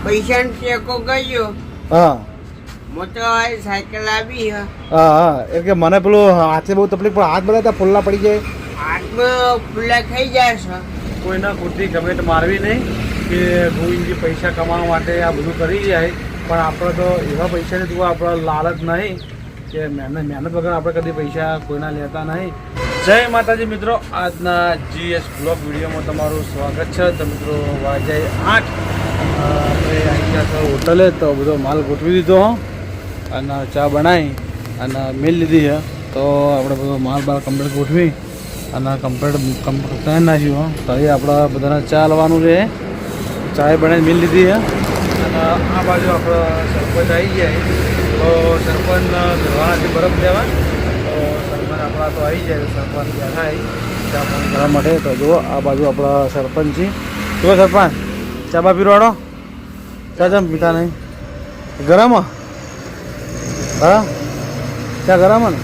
પૈસા ટેકો ગયો. હા મોટો સાયકલ આવી હે. હા હા એટલે કે મને પેલું હાથે બહુ તકલીફ પણ હાથ બધા ફૂલ્લા પડી જાય. હાથમાં ફૂલા થઈ જાય છે. કોઈના ખોટી કમેન્ટ મારવી નહીં કે ગોવિંદજી પૈસા કમાવા માટે આ બધું કરી જાય, પણ આપણે તો એવા પૈસાની તું આપણે લાલચ નહીં કે મહેનત વગર આપણે કદી પૈસા કોઈના લેતા નહીં. જય માતાજી મિત્રો, આજના GS બ્લોગ વિડીયોમાં તમારું સ્વાગત છે. તો મિત્રો વાજાય 8 આપણે આવી ગયા છો હોટલે, તો બધો માલ ગોઠવી દીધો અને ચા બનાવી અને મેલ લીધી છે. તો આપણે બધો માલ બાર કમ્પ્લીટ ગોઠવી અને કમ્પ્લીટ કરી નાખ્યું. તો એ આપણે બધાને ચા લેવાનું છે. ચાય બનાવી મેલ લીધી છે અને આ બાજુ આપણે સરપંચ આવી જાય તો સરપંચ ઘરવાના બરફ લેવા. તો સરપંચ આપણા તો આવી જાય, સરપંચ બેઠા ચા પાણી કરવા માટે. તો જુઓ આ બાજુ આપણા સરપંચ છે. જુઓ સરપંચ ચા બા પીરવાડો. ચા ચમ પીતા નહીં? ગરમ? હા ચા ગરમ ને?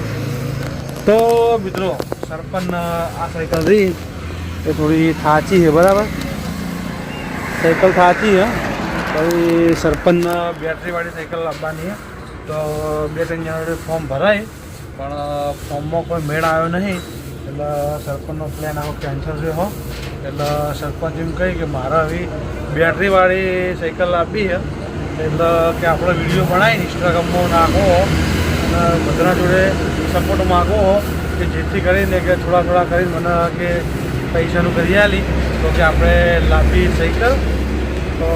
તો મિત્રો સરપંચ આ સાયકલ રહી એ થોડી થાચી છે, બરાબર? સાયકલ થાચી છે. પછી સરપંચ બેટરીવાળી સાયકલ લાવવાની છે. તો 2-3 જણા ફોર્મ ભરાય પણ ફોર્મમાં કોઈ મેળ આવ્યો નહીં, એટલે સરપંચનો પ્લાન આવો કેન્સલ છે હો. એટલે સરપંચ એમ કહે કે મારે હવે બેટરીવાળી સાયકલ આપવી છે, એટલે કે આપણે વિડીયો બનાવીને ઇન્સ્ટાગ્રામમાં નાખો અને બધાના જોડે સપોર્ટ માગો કે જેથી કરીને કે થોડા કરીને મને કે પૈસાનું કરી આલી તો કે આપણે લાંબી સાયકલ. તો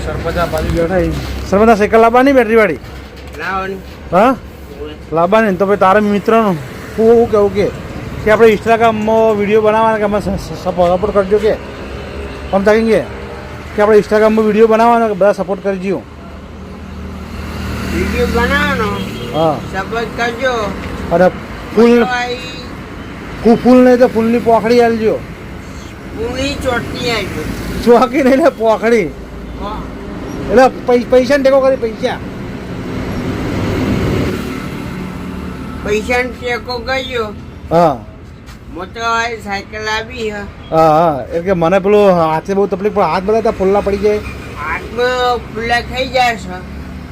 સરપંચ આ બાજુ બેઠા. સરપંચ આ સાયકલ લાવવાની બેટરીવાળી? લાવવાની. હા લાવવાની. તો ભાઈ તારા મિત્રનું હું કેવું કે આપણે ઇન્સ્ટાગ્રામમાં વિડીયો બનાવવાના કે અમે સપોર્ટ કરજો કે આમ તાકીએ કે આપણે ઇન્સ્ટાગ્રામમાં વિડીયો બનાવવાનો કે બધા સપોર્ટ કરજો. વિડીયો બનાવવાનો, હા સપોર્ટ કરજો. અને ફૂલ નહીં તો ફૂલની પોખડી આલજો. પૂરી ચોટની આવજો. ચોકી નહીં ને પોખડી. એટલે પૈસા ને ટેકો કરી પૈસા ટેકો ગયો. હા મોટો સાયકલ આવી હે. હા હા એટલે કે મને પેલું હાથે બહુ તકલીફ પણ હાથ બધા ફૂલ્લા પડી જાય. હાથમાં ફૂલા થઈ જાય છે.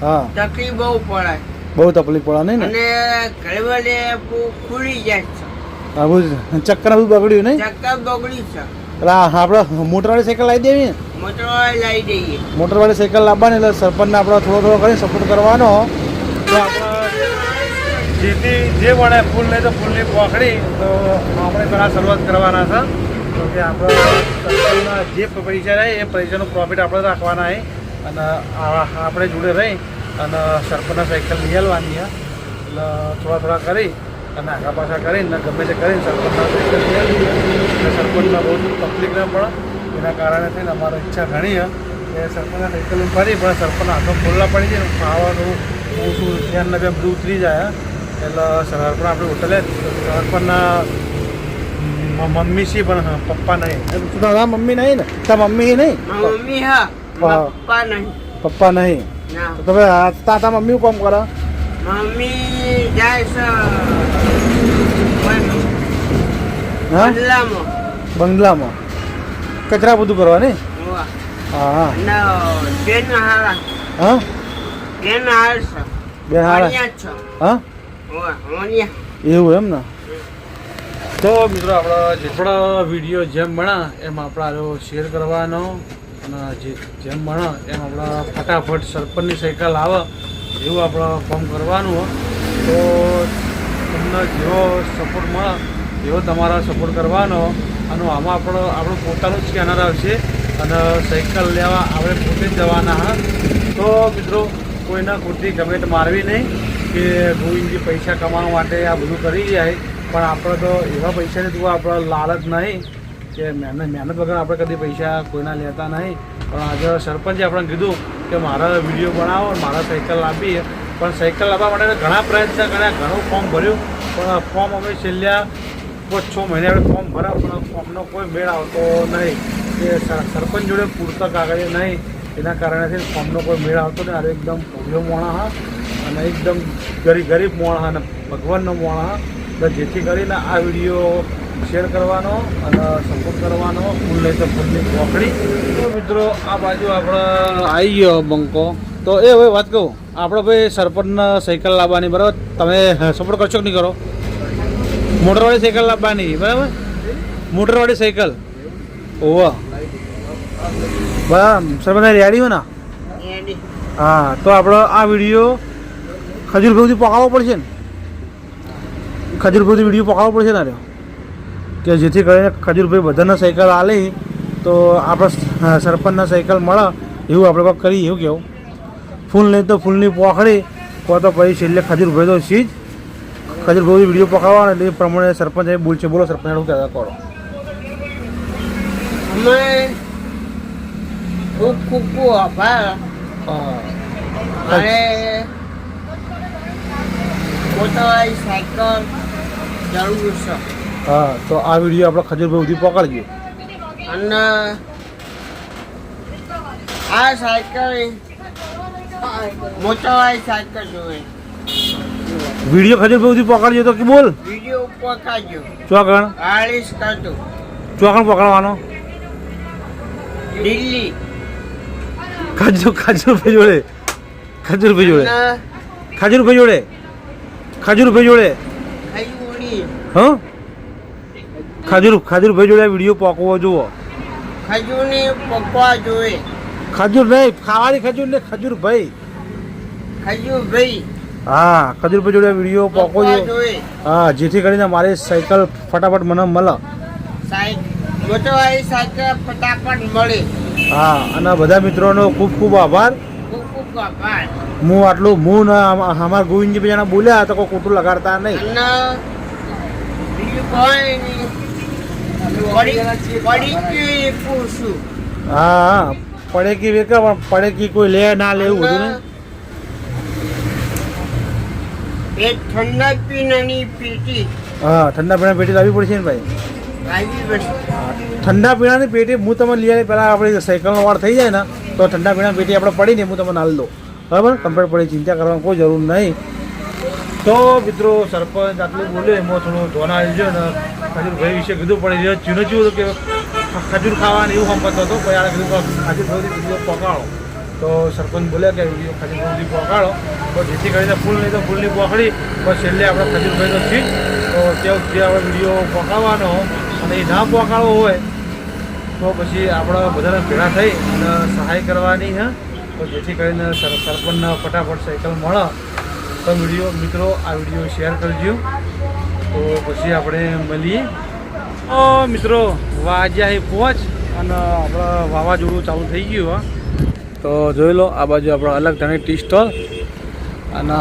હા તકલીફ બહુ પડે. બહુ તકલીફ પડે નહીં ને? અને ઘરવાળે ખુલી જાય છે. હા બધું ચક્કર બધું બગડ્યું નહીં? ચક્કર બગડી છે. એટલે આપણે મોટરવાળી સાયકલ લાવી દેવી ને? મોટો લાવી દઈએ. મોટરવાળી સાયકલ લાવવાની એટલે સરપંચને આપણે થોડો કરીને સપોર્ટ કરવાનો. તો આપણે જેથી જે મળે ફૂલ નહીં તો ફૂલની પોખડી. તો આપણે ઘણા શરૂઆત કરવાના છે. તો કે આપણે સરપંચના જે પૈસા રહે એ પૈસાનું પ્રોફિટ આપણે રાખવાના છે અને આપણે જોડે રહી અને સરપંચના સાયકલ લઈ આવવાની છે. એટલે થોડા કરી અને આગા પાછા કરીને ગમે તે કરીને સરપંચના સાયકલ લઈ આવીએ એટલે સરપંચમાં બહુ તકલીફ ન પડે. એના કારણે થઈને અમારી ઈચ્છા ઘણી છે કે સરપંચના સાયકલ ફરી પણ સરપંચના હાથમાં ખોલ્લા પડી જાય ને ખાવાનું ઓછું ધ્યાન બે બધું ઉતરી જાય. એટલે સરપંચ આપણે હોટલે સરપંચના મમ્મી છે પણ પપ્પા નહીં. તારા મમ્મી નહીં ને? તારા મમ્મી નહીં? મમ્મી હા, પપ્પા નહીં. પપ્પા નહીં? તો તમે તાતા મમ્મી કામ કરે? મમ્મી જાય છે બંગલામાં કચરા બધું કરવા ને? હા હા બેન હારા. હા બેન હાર છે. બેન હારા? હા એવું એમ ને? તો મિત્રો આપણે જેટલો વિડીયો જેમ બના એમ આપણે શેર કરવાનો અને જેમ બના એમ આપણે ફટાફટ સરપંચની સાયકલ આવે એવું આપણે કામ કરવાનું. તો તમને જેવો સપોર્ટ મળે એવો તમારા સપોર્ટ કરવાનો. અને આમાં આપણું પોતાનું સ્કેનર આવશે અને સાયકલ લેવા આપણે પોતે જ જવાના હા. તો મિત્રો કોઈના ખોટી કમેન્ટ મારવી નહીં કે ગોવિંદજી પૈસા કમાવા માટે આ બધું કરી જાય, પણ આપણે તો એવા પૈસાની તું આપણે લાલચ નહીં કે મહેનત વગર આપણે કદી પૈસા કોઈના લેતા નહીં. પણ આજે સરપંચે આપણે કીધું કે મારા વિડીયો બનાવો, મારા સાયકલ લાવી. પણ સાયકલ લાવવા માટે ઘણા પ્રયત્ન કર્યા, ઘણું ફોર્મ ભર્યું, પણ ફોર્મ અમે છેલ્લા 5-6 મહિને આપણે ફોર્મ ભર્યા પણ ફોર્મનો કોઈ મેળ આવતો નહીં. કે સરપંચ જોડે પૂરતા કાગળિયા નહીં, એના કારણેથી ફોર્મનો કોઈ મેળ આવતો નહીં. આ એકદમ ભવ્ય મોણા હા અને એકદમ ગરીબ મોણા અને ભગવાનનો મોણા હા. જેથી કરીને આ વિડીયો શેર કરવાનો અને સપોર્ટ કરવાનો. ફૂલ લઈ તો ફૂલની પોખડી. તો મિત્રો આ બાજુ આપણે આવી ગયો બંકો. તો એ હવે વાત કહું, આપણે ભાઈ સરપંચને સાયકલ લાવવાની બરાબર, તમે સપોર્ટ કરશો કે નહીં કરો? મોટરવાળી સાયકલ લાવવાની બરાબર, મોટરવાળી સાયકલ. ઓવા બરાબર, સરપંચ રેડી હોય ને? રેડી. હા, તો આપણો આ વિડીયો ખજૂરભાઈથી પકાવવો પડશે ને? ખજૂરભાઈથી વિડીયો પકાવવો પડશે ને? કે જેથી કરીને ખજૂરભાઈ બધાને સાયકલ આલે તો આપણે સરપંચના સાયકલ મળે એવું આપણે કંઈક કરીએ. એવું કેવું? ફૂલ નહીં તો ફૂલની પોખડી, કો તો પછી છેલ્લે ખજૂરભાઈ તો સીજ ખજૂરભાઈ વિડીયો પકાવવાનો એટલે એ પ્રમાણે સરપંચ એ બોલશે. બોલો સરપંચ, શું કહેતા કરો? અમે ખૂબ ખૂબ આભાર. મારે મોટરવાળી સાયકલ જરૂર છે. હા, તો આ વિડીયો આપણે ખજૂરભાઈ સુધી પકડજો. અને આ સાયકલ મોટરવાળી સાયકલ જોવે. વિડીયો ખજૂરભાઈ સુધી પકડજો તો કે બોલ. વિડીયો ઉપર કાઢજો. ચોકણ 40 કરજો. ચોકણ પકડવાનો. દિલ્હી. ખજૂરભાઈ જોડે ખજૂરભાઈ જોડે અને ખજૂરભાઈ જોડે ખજૂરભાઈ જોડે ખજૂરી. હા, ખજૂરભાઈ જોડે વિડીયો પકવો જુઓ. ખજૂરની પકવા જોવે. ખજૂર નહીં, ખાવાની ખજૂર ને ખજૂરભાઈ. ખજૂરભાઈ હા, ખજૂરભાઈ જોડે વિડીયો પકવો પકવા જુઓ. જોવે. હા, જેથી કરીને મારી સાયકલ ફટાફટ મને મળે. મોટરવાળી સાયકલ ફટાફટ મળે. હા, અને બધા મિત્રોનો ખૂબ ખૂબ આભાર. ખૂબ ખૂબ આભાર. હું આટલું અમારા ગોવિંદજી બીજાના બોલ્યા તો કોઈ ખોટું લગાડતા નહીં. અને બીજું કોઈ નહીં. પડી કે પૂછું. હા, પડે કે વેકા પણ પડે કે કોઈ લે ના લે એવું બધું નહીં. એ ઠંડા પીણાની પેટી હા, ઠંડા પીણા પેટી લાવવી પડશે ને ભાઈ. લાવી પડશે. ઠંડા પીણાની પેટી હું તમને લઈ આવી. પહેલાં આપણે સાયકલનો વાર થઈ જાય ને તો ઠંડા પીણા પેટી આપણે પડીને હું તમને હાલ દઉં. બરાબર, કમ્પ્લીટ પડી, ચિંતા કરવાની કોઈ જરૂર નહીં. તો મિત્રો સરપંચ આટલું બોલ્યો એમાં થોડું ધોન આવી ગયો ને ખજૂરભાઈ વિશે કીધું પડી રહ્યો. ચીનો ચીવું કે ખજૂર ખાવાની એવું સંપત હતો. પછી આ કીધું ખજૂરભાઈ વિડીયો પકાડો. તો સરપંચ બોલ્યા કે વિડીયો ખજૂરભાઈ પકાડો તો જેથી કરીને ફૂલ નહીં તો ફૂલની પોખડી. બસ છેલ્લે આપણે ખજૂરભાઈનો સીટ તો ત્યાં સુધી આપણે વિડીયો પકાવવાનો. અને એ ના પકાડવો હોય તો પછી આપણે બધાને ભેગા થઈ અને સહાય કરવાની. હા, તો જેથી કરીને સરપંચને ફટાફટ સાયકલ મળે. તો વિડીયો મિત્રો આ વિડીયો શેર કરજો. તો પછી આપણે મળીએ. તો મિત્રો વાગ્યા 5 અને આપણે વાવાઝોડું ચાલુ થઈ ગયું. હા, તો જોઈ લો આ બાજુ આપણે અલગ ધણી ટી સ્ટોલ અને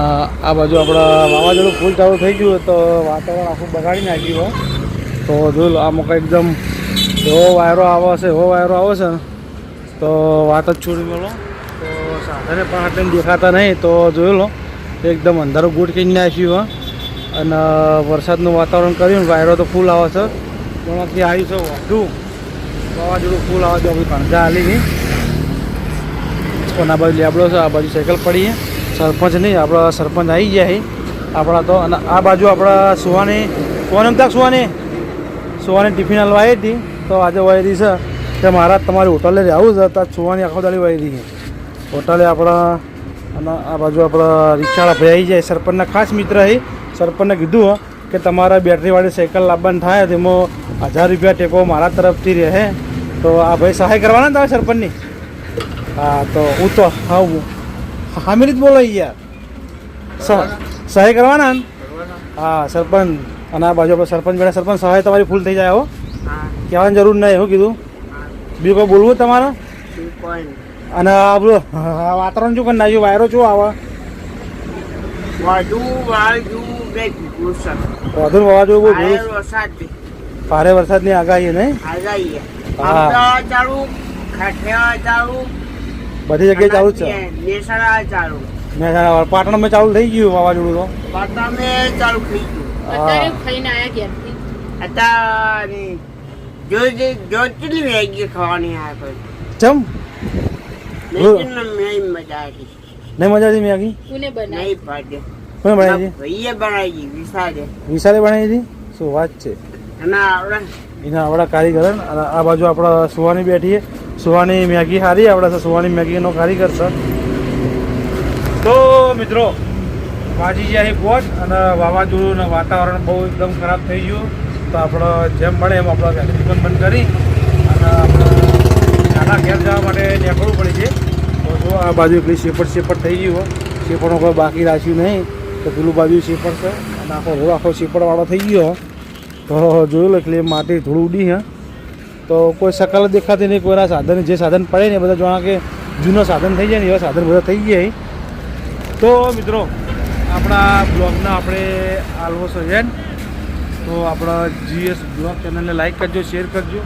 આ બાજુ આપણે વાવાઝોડું ફૂલ ચાલુ થઈ ગયું તો વાતાવરણ આખું બગાડી નાખ્યું. તો જોઈ લો આ મોકા એકદમ એવો વાયરો આવે છે ને તો વાત જ છોડી મેળો. તો સાધને પણ આટલે દેખાતા નહીં. તો જોઈ લો એકદમ અંધારું ગુટ કરી નાખ્યું. અને વરસાદનું વાતાવરણ કર્યું ને વાયરો તો ફૂલ આવે છે. એમાંથી આવ્યું છે વાઢું વાવાઝોડું ફૂલ આવે છે. આપણી કણજા હાલી ગઈ. આ બાજુ લેબડો છે, આ બાજુ સાયકલ પડી. સરપંચ નહીં, આપણા સરપંચ આવી ગયા આપણા તો. અને આ બાજુ આપણા સુવાની ટિફિન હલવા આવી હતી. તો આજે વાયરી છે કે મારા તમારી હોટલે આવું છે તો સુવાની આખો દાડી વાયરી છે હોટલે આપણા. અને આ બાજુ આપણા રિક્ષાવાળા ભાઈ આવી જાય. સરપંચના ખાસ મિત્ર છે. સરપંચને કીધું કે તમારા બેટરીવાળી સાયકલ લાવવાનું થાય તેમાં 1000 રૂપિયા ટેકો મારા તરફથી રહે. તો આ ભાઈ સહાય કરવાના તમે સરપંચની? હા, તો હું તો હામીરી જ બોલો યાર. સહાય કરવાના ને? હા સરપંચ. અને આ બાજુ આપણે સરપંચ બેઠા. સરપંચ સહાય તમારી ફૂલ થઈ જાય. હો, કહેવાની જરૂર નહીં. શું કીધું? બીજું કોઈ બોલવું તમારે? અને આ બધું વાતાવરણ શું કરી નાખ્યું? વાયરો શું આવે? વાવાઝોડું બહુ ભારે વરસાદની આગાહી નહીં? બધી જગ્યાએ ચાલુ જ છે. મહેસાણા પાટણમાં ચાલુ થઈ ગયું વાવાઝોડું. તો પાટણમાં ચાલુ થઈ ગયું. કેટલી વેગી ખાવાની આવે ચમ નહીં મજા આવી. નહીં મજા આવી મેગી? નહીં પાડે. કોને બનાવી હતી? ભાઈએ બનાવી. વિશાલે બનાવી હતી. શું વાત છે? અને આવડે એના આપણા કારીગર હે ને. અને આ બાજુ આપણા સુવાની બેઠી છે. સુવાની મેગી સારી આવડે છે. સુવાની મેગીનો કારીગર છે. તો મિત્રો વાજી ગયા છે પોચ અને વાવાઝોડું ને વાતાવરણ બહુ એકદમ ખરાબ થઈ ગયું. તો આપણે જેમ મળે એમ આપણે ગાડી દુકાન બંધ કરી અને આપણે નાના ઘેર જવા માટે નીકળવું પડે છે. તો જો આ બાજુ એટલી શેપટ થઈ ગયું. શેપટનો કોઈ બાકી રાખ્યું નહીં. તો પેલું બાજુ શેપટ છે અને આખો શેપટવાળો થઈ ગયો. તો જોયું એટલે માટી થોડું ઉડી હે. તો કોઈ સકલ દેખાતી નહીં. કોઈના સાધન જે સાધન પડે ને બધા જોવા કે જૂનો સાધન થઈ જાય ને એવા સાધન બધા થઈ ગયા. તો મિત્રો આપણા બ્લોગના આપણે આલવોસો છે ને. તો આપણા GS બ્લોગ ચેનલને લાઈક કરજો, શેર કરજો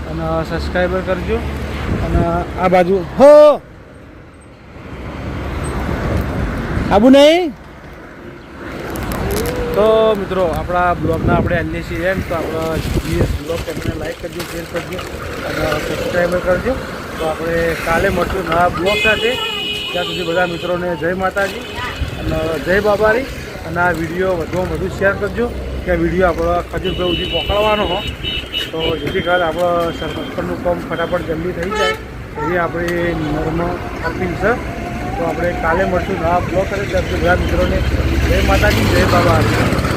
અને સબસ્ક્રાઈબર કરજો. અને આ બાજુ હો આબુ નહીં. તો મિત્રો આપણા બ્લોગના આપણે LC છે ને. તો આપણા GS બ્લોગ ચેનલને લાઈક કરજો, શેર કરજો અને સબસ્ક્રાઈબર કરજો. તો આપણે કાલે મળશું નવા બ્લોગ સાથે. ત્યાં સુધી બધા મિત્રોને જય માતાજી અને જય બાબારી. અને આ વિડીયો વધુમાં વધુ શેર કરજો કે વિડીયો આપણો ખજૂરભાઈ સુધી પકડવાનો હો. તો જેથી કરીને આપણો સરપંચનું કામ ફટાફટ જલ્દી થઈ જાય એવી આપણી નર્મ અપીલ છે. તો આપણે કાલે મળશું નવા બ્લોગ કરે ત્યાં સુધી બધા મિત્રોને જય માતાજી, જય બાબા.